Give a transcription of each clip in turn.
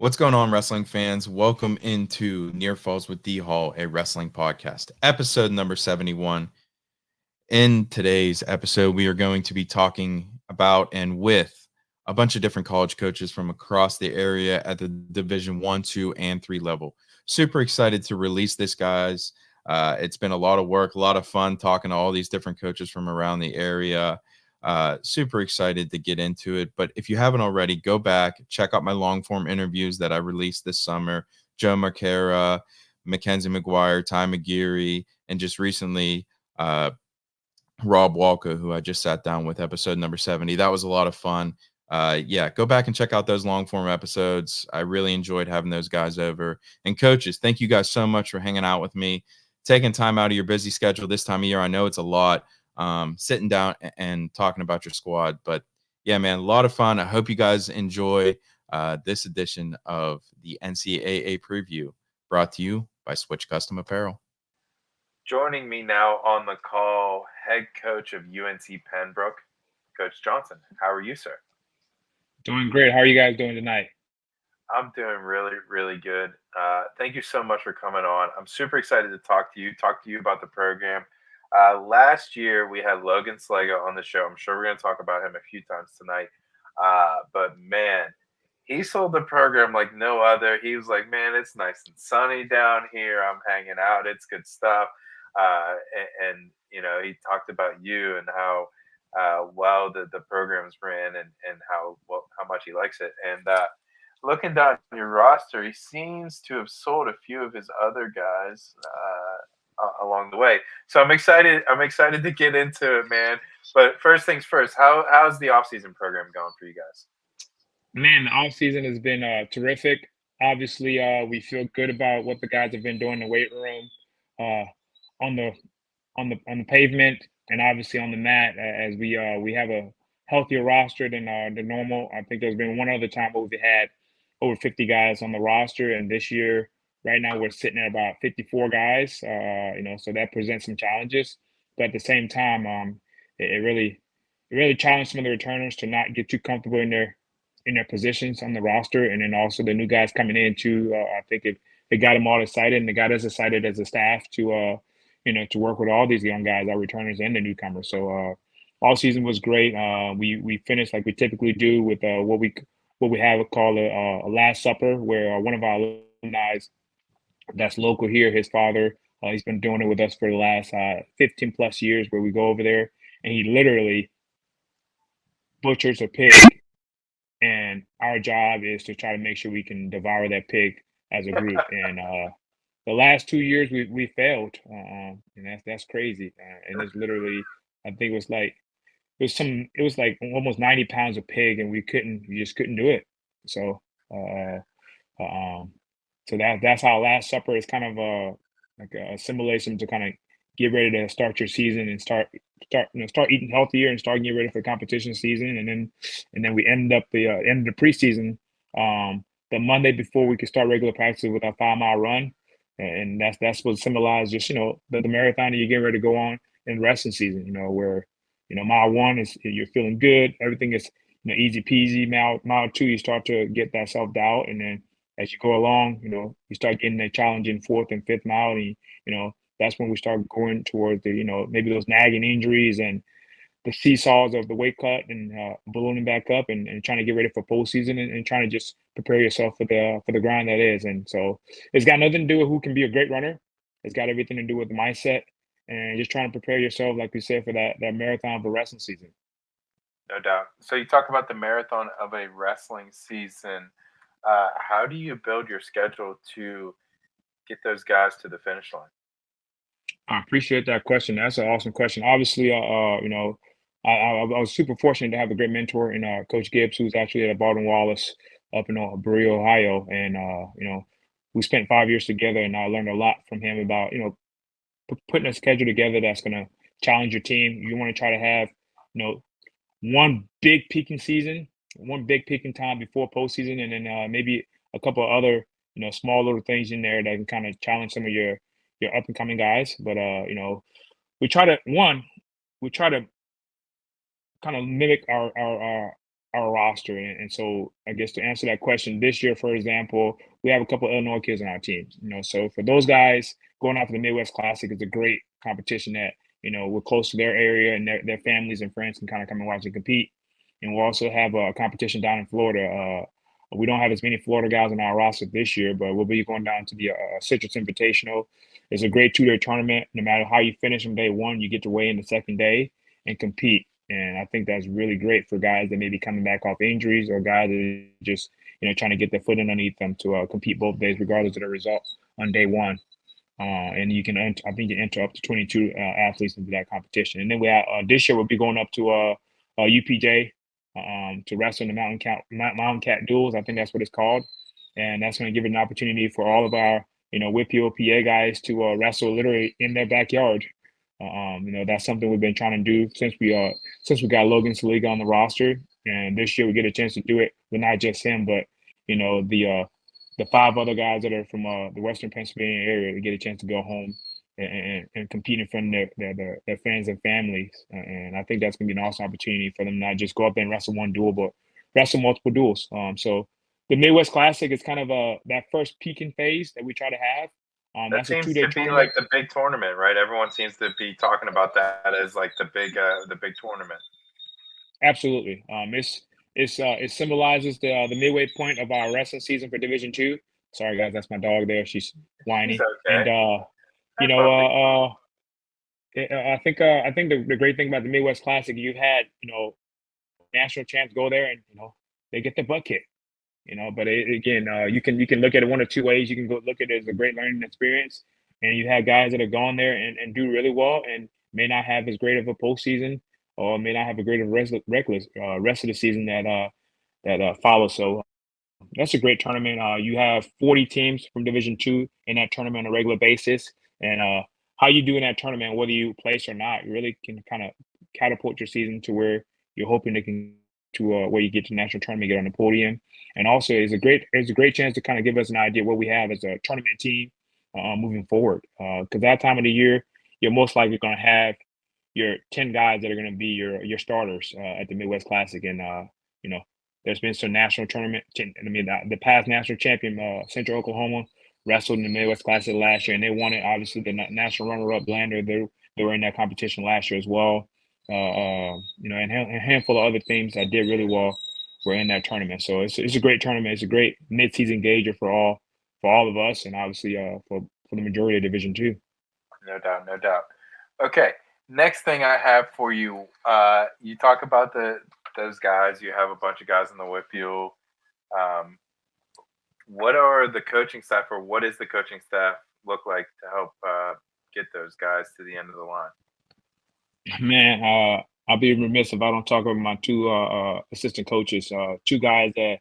What's going on, wrestling fans? Welcome into Near Falls with D Hall, a wrestling podcast, episode number 71. In today's episode, we are going to be talking about and with a bunch of different college coaches from across the area at the Division 1, 2, and 3 level. Super excited to release this, guys. It's been a lot of work, a lot of fun talking to all these different coaches from around the area. Super excited to get into it. But if you haven't already, go back, check out my long form interviews that I released this summer. Joe Marcara, Mackenzie McGuire, Ty McGeary, and just recently, Rob Walker, who I just sat down with, episode number 70. That was a lot of fun. Yeah, go back and check out those long form episodes. I really enjoyed having those guys over. And coaches, thank you guys so much for hanging out with me, taking time out of your busy schedule this time of year. I know it's a lot, sitting down and talking about your squad. But yeah, man, a lot of fun. I hope you guys enjoy this edition of the NCAA preview, brought to you by Switch Custom Apparel. Joining me now on the call, head coach of UNC Pembroke, Coach Johnson. How are you, sir? Doing great. How are you guys doing tonight? I'm doing really, really good. Thank you so much for coming on. I'm super excited to talk to you about the program. Last year, we had Logan Slago on the show. I'm sure we're going to talk about him a few times tonight. But man, he sold the program like no other. He was like, man, it's nice and sunny down here. I'm hanging out. It's good stuff. He talked about you and how well the program's ran and how much he likes it. And looking down your roster, he seems to have sold a few of his other guys along the way. So I'm excited. I'm excited to get into it, man. But first things first, how's the offseason program going for you guys? Man, the off season has been terrific. Obviously, we feel good about what the guys have been doing in the weight room, uh, on the on the pavement, and obviously on the mat. As we have a healthier roster than the normal. I think there's been one other time where we've had over 50 guys on the roster, and this year, right now, we're sitting at about 54 guys. So that presents some challenges. But at the same time, it really challenged some of the returners to not get too comfortable in their positions on the roster, and then also the new guys coming in too. I think it got them all excited, and it got us excited as a staff to work with all these young guys, our returners and the newcomers. So all season was great. We finished like we typically do with what we have called a last supper, where one of our alumni that's local here, his father, he's been doing it with us for the last 15 plus years, where we go over there and he literally butchers a pig, and our job is to try to make sure we can devour that pig as a group. And the last 2 years we failed, and that's crazy. And it's literally, I think it was like almost 90 pounds of pig, and we just couldn't do it. So uh, um, so that's how Last Supper is kind of like a simulation to kind of get ready to start your season and start eating healthier and start getting ready for the competition season. And then we end up the end of the preseason, the Monday before we could start regular practice with our 5 mile run. And that's what symbolizes just the marathon that you get ready to go on in wrestling season. Where mile one is you're feeling good, everything is easy peasy. Mile two, you start to get that self doubt, and then as you go along, you start getting that challenging fourth and fifth mile, and that's when we start going towards the maybe those nagging injuries and the seesaws of the weight cut and ballooning back up, and trying to get ready for postseason, and trying to just prepare yourself for the grind that is. And so it's got nothing to do with who can be a great runner. It's got everything to do with the mindset and just trying to prepare yourself, like we said, for that marathon for wrestling season. No doubt. So you talk about the marathon of a wrestling season. How do you build your schedule to get those guys to the finish line? I appreciate that question. That's an awesome question. Obviously, I was super fortunate to have a great mentor in Coach Gibbs, who's actually at Baldwin Wallace up in Berea, Ohio, and we spent 5 years together, and I learned a lot from him about putting a schedule together that's going to challenge your team. You want to try to have you know one big peaking season, one big peaking time before postseason, and then maybe a couple of other small little things in there that can kind of challenge some of your up and coming guys. But we try to kind of mimic our our roster. And so I guess to answer that question, this year, for example, we have a couple of Illinois kids on our team. So for those guys going out to the Midwest Classic is a great competition that, we're close to their area and their families and friends can kind of come and watch and compete. And we'll also have a competition down in Florida. We don't have as many Florida guys on our roster this year, but we'll be going down to the Citrus Invitational. It's a great 2-day tournament. No matter how you finish on day one, you get to weigh in the second day and compete. And I think that's really great for guys that may be coming back off injuries or guys that are just, trying to get their foot underneath them to compete both days, regardless of the result on day one. And you can, I think, you enter up to 22 athletes into that competition. And then we have this year we'll be going up to UPJ to wrestle in the Mountain Cat duels. I think that's what it's called, and that's going to give it an opportunity for all of our Whitfield, PA guys to wrestle literally in their backyard. That's something we've been trying to do since we got Logan Saliga on the roster, and this year we get a chance to do it with not just him, but the 5 other guys that are from the Western Pennsylvania area to get a chance to go home and compete in front of their fans and families. And I think that's going to be an awesome opportunity for them to not just go up there and wrestle one duel, but wrestle multiple duels. So the Midwest Classic is kind of that first peaking phase that we try to have. That seems to be like the big tournament, right? Everyone seems to be talking about that as like the big tournament. Absolutely. It symbolizes the midway point of our wrestling season for Division II. Sorry guys, that's my dog there. She's whining. Okay. And I think the great thing about the Midwest Classic, you've had national champs go there and they get their butt kicked. But again, you can look at it one of two ways. You can go look at it as a great learning experience, and you have guys that have gone there and do really well and may not have as great of a postseason or may not have a great of rest of the season that follows. So that's a great tournament. You have 40 teams from Division II in that tournament on a regular basis, and how you do in that tournament, whether you place or not, you really can kind of catapult your season to where you're hoping to where you get to the national tournament, get on the podium, and also it's a great chance to kind of give us an idea what we have as a tournament team moving forward. Because that time of the year, you're most likely going to have your 10 guys that are going to be your starters at the Midwest Classic, and there's been some national tournament. The past national champion, Central Oklahoma, wrestled in the Midwest Classic last year, and they won it. Obviously, the national runner-up, Lander, they were in that competition last year as well. And a handful of other teams that did really well were in that tournament. So it's a great tournament. It's a great mid-season gauger for all of us, and obviously for the majority of Division II. No doubt. Okay, next thing I have for you, you talk about those guys. You have a bunch of guys in the Whitfield. What are the coaching staff, or what is the coaching staff look like to help get those guys to the end of the line? Man, I'll be remiss if I don't talk about my 2 assistant coaches, 2 guys that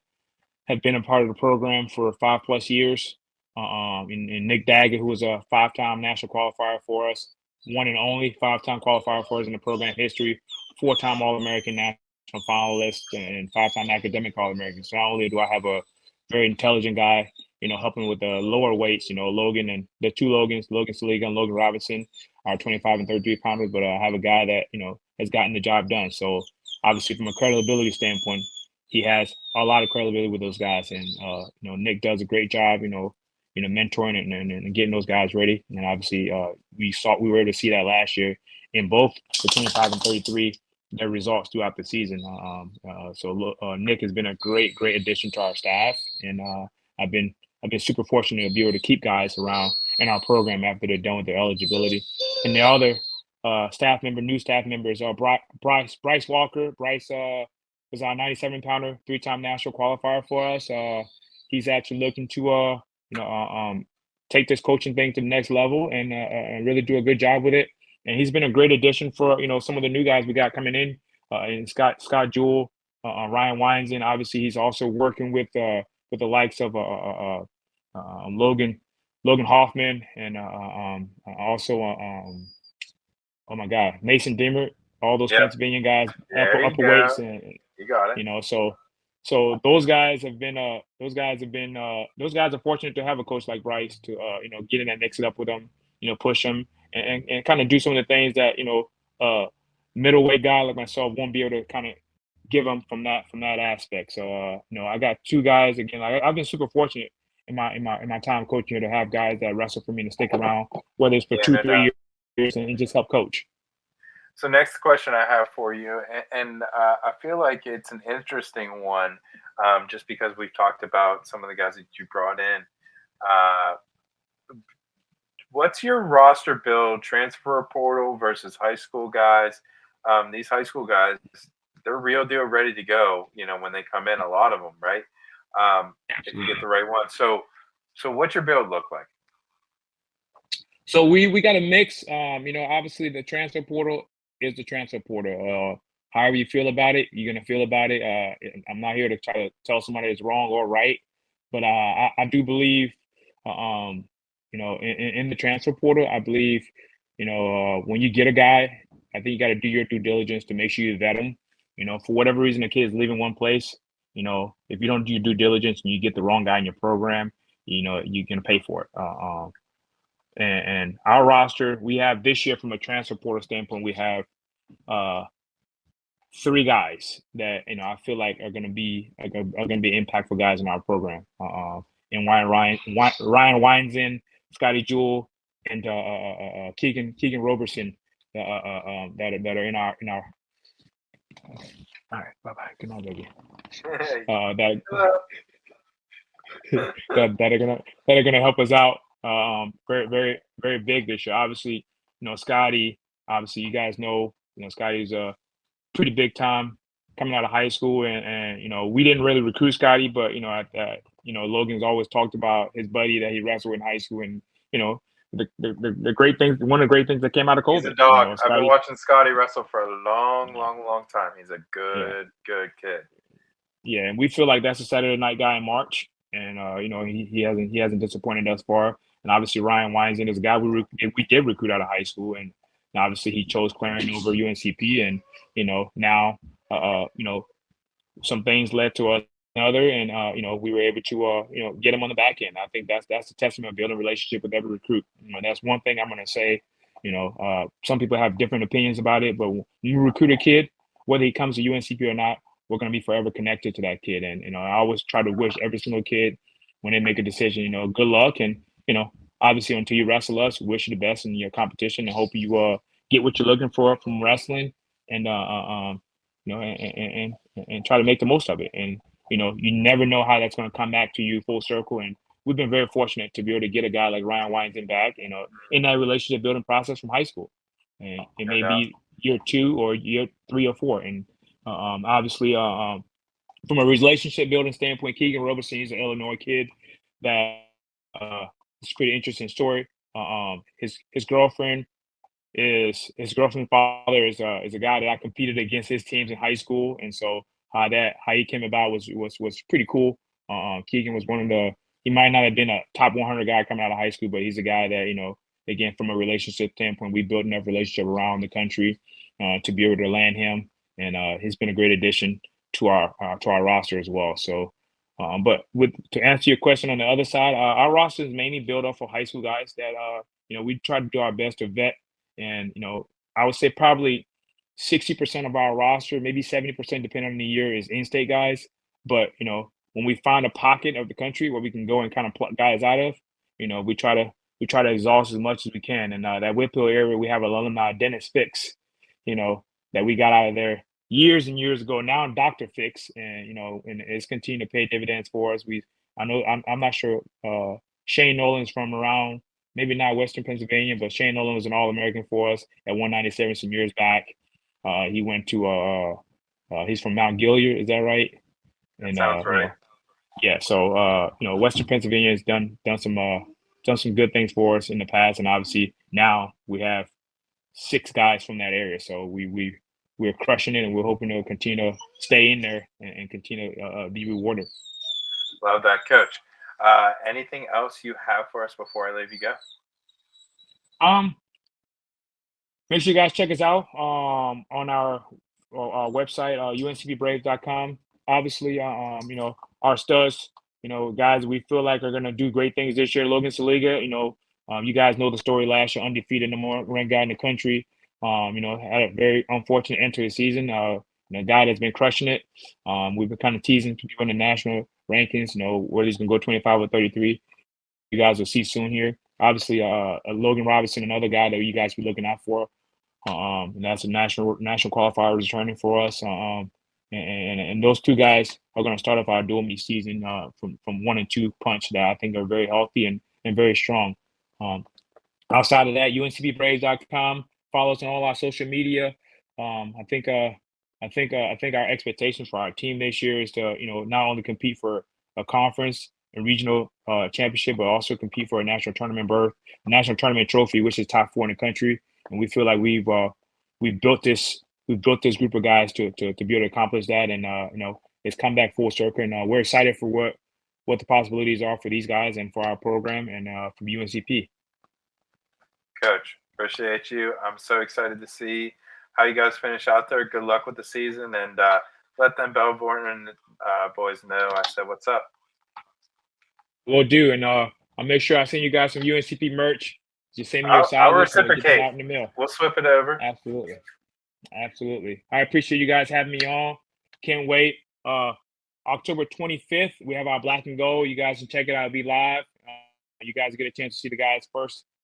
have been a part of the program for 5+ years. And Nick Daggett, who was a 5-time national qualifier for us, one and only 5-time qualifier for us in the program history, 4-time All-American national finalist, and 5-time academic All-American. So not only do I have a very intelligent guy, helping with the lower weights, Logan and the 2 Logans, Logan Saliga and Logan Robinson, are 25 and 33 pounders, but I have a guy that, has gotten the job done. So obviously from a credibility standpoint, he has a lot of credibility with those guys. And, Nick does a great job, mentoring and getting those guys ready. And obviously we were able to see that last year in both the 25 and 33, their results throughout the season. So Nick has been a great addition to our staff. And I've been super fortunate to be able to keep guys around in our program after they're done with their eligibility. And the other new staff members are Bryce Walker. Bryce was our 97-pounder, 3-time national qualifier for us. He's actually looking to take this coaching thing to the next level and really do a good job with it. And he's been a great addition for some of the new guys we got coming in. And Scott Jewell, Ryan Weinzen. Obviously, he's also working with the likes of Logan Hoffman and also oh my God, Mason Dimmer. All those Pennsylvania guys, upper weights, and you got it. So those guys are fortunate to have a coach like Bryce to get in and mix it up with them, push them and kind of do some of the things that middleweight guy like myself won't be able to kind of give them from that aspect. So I got two guys again. I've been super fortunate in my time coaching here to have guys that wrestle for me to stick around, whether it's for Yeah, two, no 3 years, and just help coach. So next question I have for you, and I feel like it's an interesting one, just because we've talked about some of the guys that you brought in. Uh, what's your roster build, transfer portal versus high school guys? These high school guys, they're real deal ready to go. When they come in, a lot of them, right? If you get the right one. So what's your build look like? So we got a mix. Obviously the transfer portal is the transfer portal. However you feel about it, you're gonna feel about it. I'm not here to try to tell somebody it's wrong or right, but I do believe, in the transfer portal, I believe, when you get a guy, I think you got to do your due diligence to make sure you vet him. For whatever reason, the kid is leaving one place. If you don't do your due diligence and you get the wrong guy in your program, you're gonna pay for it. And our roster, we have this year from a transfer portal standpoint, we have uh, three guys that I feel like are going to be impactful guys in our program. And Ryan Weinzen, Scotty Jewell, and Keegan Roberson that are in our. All right, bye bye. Good night, baby. That are gonna help us out. Very very very big this year. Obviously, Scotty. Obviously, you guys know Scotty's a pretty big time coming out of high school, and we didn't really recruit Scotty, but Logan's always talked about his buddy that he wrestled in high school, and the great things. One of the great things that came out of COVID. He's a dog. Scotty, I've been watching Scotty wrestle for a long time. He's a good kid. Yeah, and we feel like that's a Saturday night guy in March, and he hasn't disappointed thus far. And obviously Ryan Weinstein is a guy we did recruit out of high school, and obviously he chose Clarendon over UNCP, and now some things led to another, and we were able to get him on the back end. I think that's a testament of building a relationship with every recruit. That's one thing I'm going to say. Some people have different opinions about it, but when you recruit a kid, whether he comes to UNCP or not, we're going to be forever connected to that kid. And I always try to wish every single kid when they make a decision, good luck. And obviously until you wrestle us, wish you the best in your competition, and hope you get what you're looking for from wrestling, and and try to make the most of it. And you never know how that's going to come back to you full circle. And we've been very fortunate to be able to get a guy like Ryan Weinstein back, in that relationship building process from high school. And it may be year 2 or year 3 or 4. And obviously, from a relationship building standpoint, Keegan Roberson, he's an Illinois kid that it's a pretty interesting story. His girlfriend's father is a guy that I competed against his teams in high school, and so how he came about was pretty cool. Keegan was he might not have been a top 100 guy coming out of high school, but he's a guy that again, from a relationship standpoint, we built enough relationship around the country to be able to land him, and he's been a great addition to our roster as well. So, but to answer your question on the other side, our roster is mainly built off of high school guys that we try to do our best to vet. And I would say probably 60% of our roster, maybe 70%, depending on the year, is in-state guys. But when we find a pocket of the country where we can go and kind of pluck guys out of, we try to exhaust as much as we can. And that Whitfield area, we have an alumni, Dennis Fix, that we got out of there years and years ago. Now Dr. Fix, and and it's continued to pay dividends for us. I'm not sure. Shane Nolan's from around, maybe not Western Pennsylvania, but Shane Nolan was an All-American for us at 197 some years back. He went to he's from Mount Gilead, is that right? That sounds right. Yeah, so Western Pennsylvania has done some good things for us in the past, and obviously now we have 6 guys from that area. So we're crushing it, and we're hoping to continue to stay in there and continue to be rewarded. Love that, Coach. Anything else you have for us before I leave you go? Make sure you guys check us out on our website, uncbbraves.com. Obviously, our studs, guys we feel like are going to do great things this year. Logan Saliga, you guys know the story last year, undefeated, number 1 ranked guy in the country. Had a very unfortunate end to the season. a guy that's been crushing it. We've been kind of teasing people in the national rankings, whether he's going to go 25 or 33. You guys will see soon here. Obviously, Logan Robinson, another guy that you guys be looking out for. And that's a national qualifier returning for us. And those two guys are going to start off our dual meet season from 1 and 2 punch that I think are very healthy and very strong. Outside of that, uncbbraves.com. Follow us on all our social media. I think our expectations for our team this year is to not only compete for a conference and regional championship, but also compete for a national tournament berth, a national tournament trophy, which is top 4 in the country. And we feel like we've built this group of guys to be able to accomplish that. And it's come back full circle. And we're excited for what the possibilities are for these guys and for our program and from UNCP. Coach, appreciate you. I'm so excited to see how you guys finish out there. Good luck with the season, and let them Belvoir boys know I said what's up. Will do, and I'll make sure I send you guys some UNCP merch. Just send me your I'll sizes so I get reciprocate. that out in the mail. We'll flip it over. Absolutely. I appreciate you guys having me on. Can't wait. October 25th, we have our Black and Gold. You guys can check it out. It'll be live. You guys get a chance to see the guys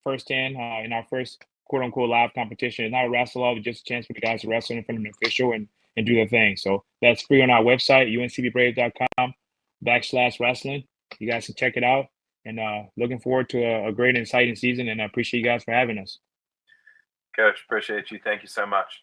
firsthand in our first quote-unquote live competition. It's not a wrestle-off, it's just a chance for the guys to wrestle in front of an official and do their thing. So that's free on our website, uncbbraves.com/wrestling. You guys can check it out. And looking forward to a great and exciting season. And I appreciate you guys for having us. Coach, appreciate you. Thank you so much.